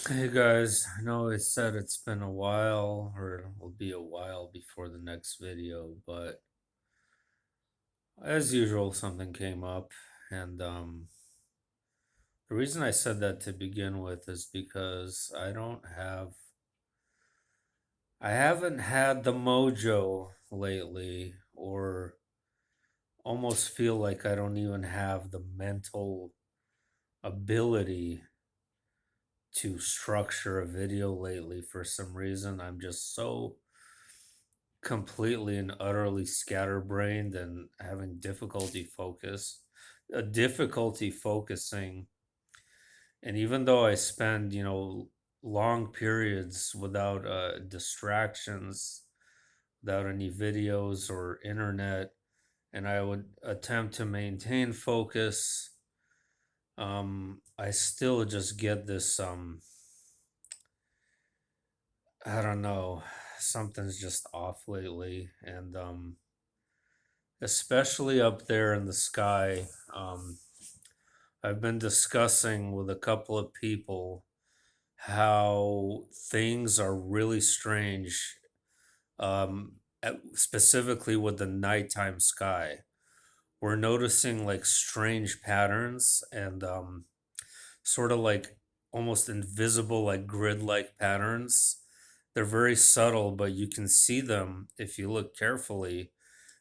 Hey guys, I know I said it's been a while, or it will be a while before the next video, but as usual, something came up, and the reason I said that to begin with is because I haven't had the mojo lately, or almost feel like I don't even have the mental ability to structure a video lately for some reason. I'm just so completely and utterly scatterbrained and having difficulty focusing. And even though I spend, long periods without distractions, without any videos or internet, and I would attempt to maintain focus, I still just get this, I don't know, something's just off lately. And, especially up there in the sky. I've been discussing with a couple of people how things are really strange, specifically with the nighttime sky. We're noticing like strange patterns and sort of like almost invisible, like grid like patterns. They're very subtle, but you can see them if you look carefully.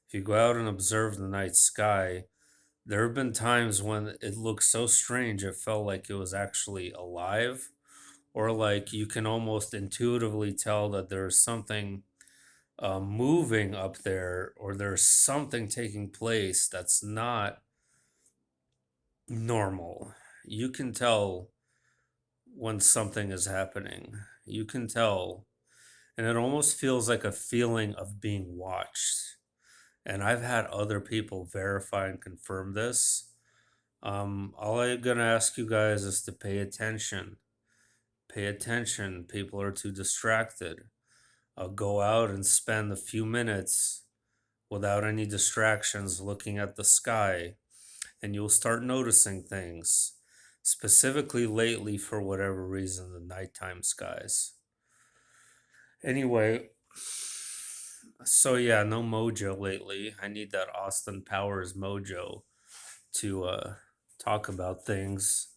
If you go out and observe the night sky, there have been times when it looked so strange it felt like it was actually alive, or like you can almost intuitively tell that there's something moving up there, or there's something taking place that's not normal. You can tell when something is happening. You can tell, and it almost feels like a feeling of being watched. And I've had other people verify and confirm this. All I'm gonna ask you guys is to pay attention. Pay attention. People are too distracted. Go out and spend a few minutes without any distractions looking at the sky, and you'll start noticing things. Specifically, lately, for whatever reason, the nighttime skies. Anyway, so yeah, no mojo lately. I need that Austin Powers mojo to talk about things.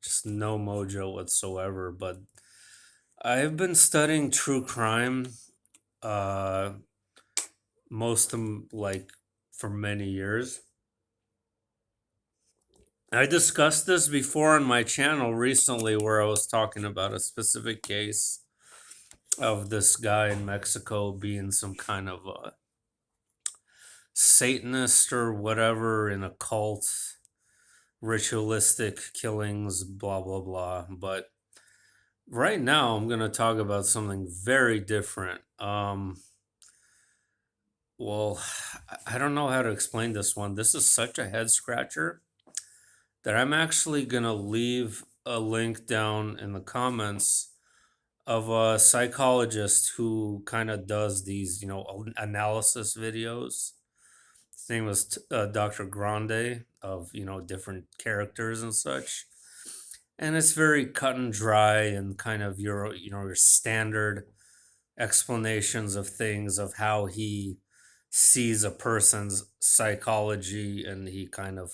Just no mojo whatsoever. But I've been studying true crime, uh, most of like for many years. I discussed this before on my channel recently, where I was talking about a specific case of this guy in Mexico being some kind of a Satanist or whatever in a cult, ritualistic killings, blah blah blah. But right now, I'm gonna talk about something very different. Well, I don't know how to explain this one. This is such a head scratcher that I'm actually gonna leave a link down in the comments of a psychologist who kind of does these, analysis videos. His name was Dr. Grande, of different characters and such, and it's very cut and dry and kind of your standard explanations of things, of how he sees a person's psychology, and he kind of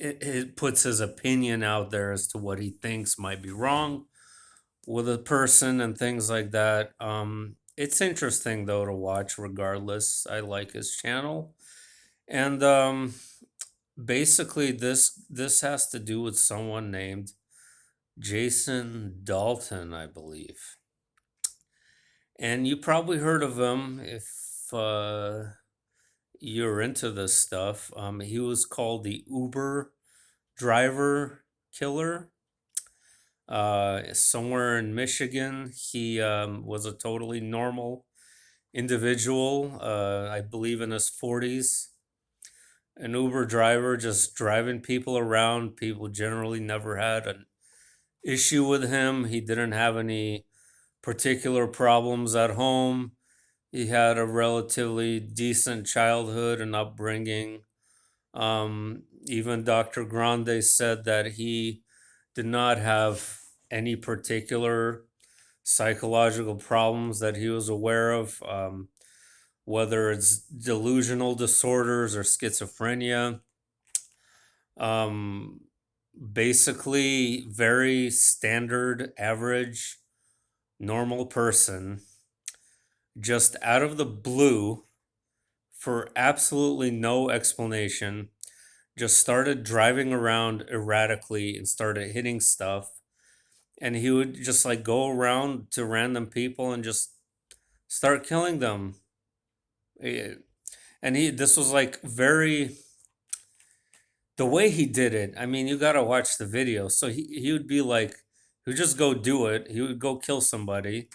it puts his opinion out there as to what he thinks might be wrong with a person and things like that. It's interesting though to watch. Regardless, I like his channel, and basically this has to do with someone named Jason Dalton, I believe. And you probably heard of him if you're into this stuff. He was called the Uber driver killer. Somewhere in Michigan, he was a totally normal individual, I believe in his 40s. An Uber driver just driving people around. People generally never had an issue with him. He didn't have any particular problems at home. He had a relatively decent childhood and upbringing. Even Dr. Grande said that he did not have any particular psychological problems that he was aware of, whether it's delusional disorders or schizophrenia. Um, Basically, very standard, average, normal person, just out of the blue, for absolutely no explanation, just started driving around erratically and started hitting stuff. And he would just like go around to random people and just start killing them. Eh, And this was like very, the way he did it. I mean, you got to watch the video. So he would be like, he would just go do it. He would go kill somebody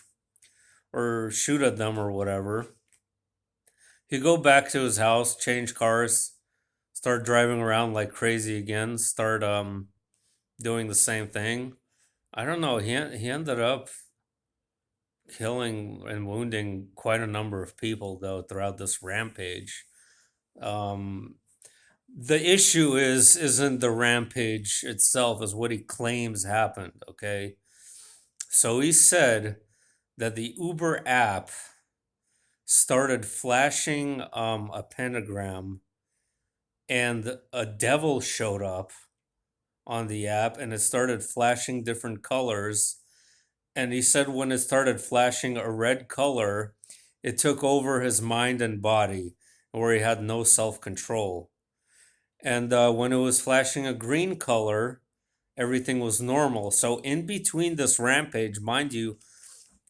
or shoot at them or whatever. He'd go back to his house, change cars, start driving around like crazy again, start doing the same thing. I don't know. He ended up killing and wounding quite a number of people though throughout this rampage. Um, the issue isn't the rampage itself, is what he claims happened. Okay, so he said that the Uber app started flashing a pentagram, and a devil showed up on the app, and it started flashing different colors. And he said when it started flashing a red color, it took over his mind and body, where he had no self control. And when it was flashing a green color, everything was normal. So, in between this rampage, mind you,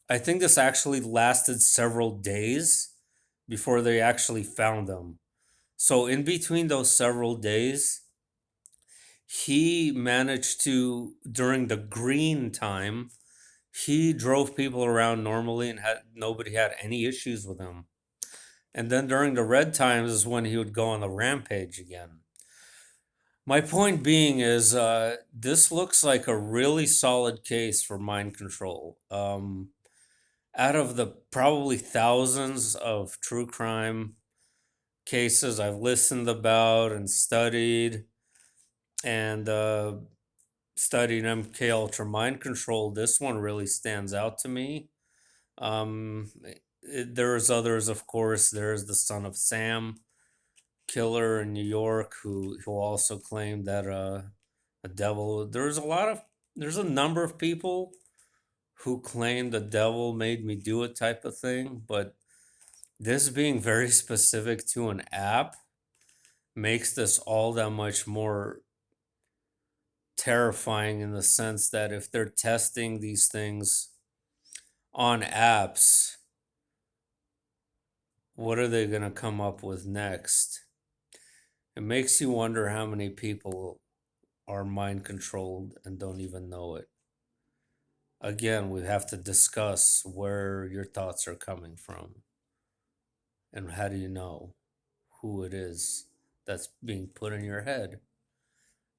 I think this actually lasted several days before they actually found him. So, in between those several days, he managed to, during the green time, he drove people around normally and had nobody had any issues with him. And then during the red times is when he would go on the rampage again. My point being is, this looks like a really solid case for mind control. Out of the probably thousands of true crime cases I've listened about and and studied MK Ultra mind control, this one really stands out to me. There's others, of course. There's the son of Sam killer in New York who also claimed that a devil. There's a number of people who claim the devil made me do it type of thing, but this being very specific to an app makes this all that much more terrifying, in the sense that if they're testing these things on apps, what are they going to come up with next? It makes you wonder how many people are mind controlled and don't even know it. Again, we have to discuss where your thoughts are coming from and how do you know who it is that's being put in your head,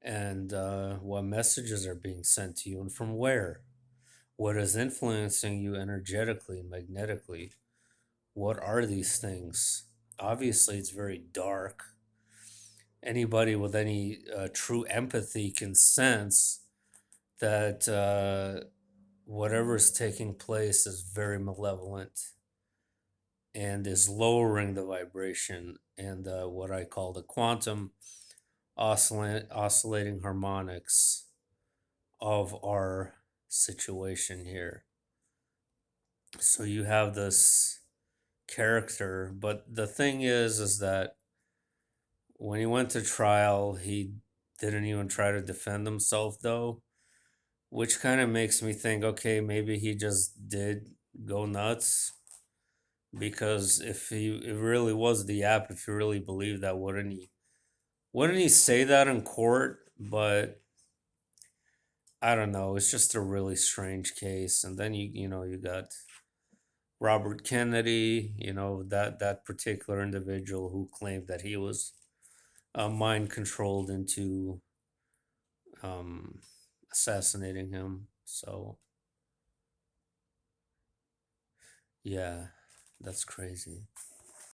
and what messages are being sent to you and from where. What is influencing you energetically and magnetically? What are these things? Obviously, it's very dark. Anybody with any true empathy can sense that whatever is taking place is very malevolent and is lowering the vibration and what I call the quantum oscillating harmonics of our situation here. So you have this character, but the thing is that when he went to trial, he didn't even try to defend himself, though, which kind of makes me think, okay, maybe he just did go nuts. Because if he it really was the app, if you really believe that, wouldn't he say that in court? But I don't know. It's just a really strange case. And then you got Robert Kennedy, that particular individual who claimed that he was mind controlled into um, assassinating him. So yeah, that's crazy.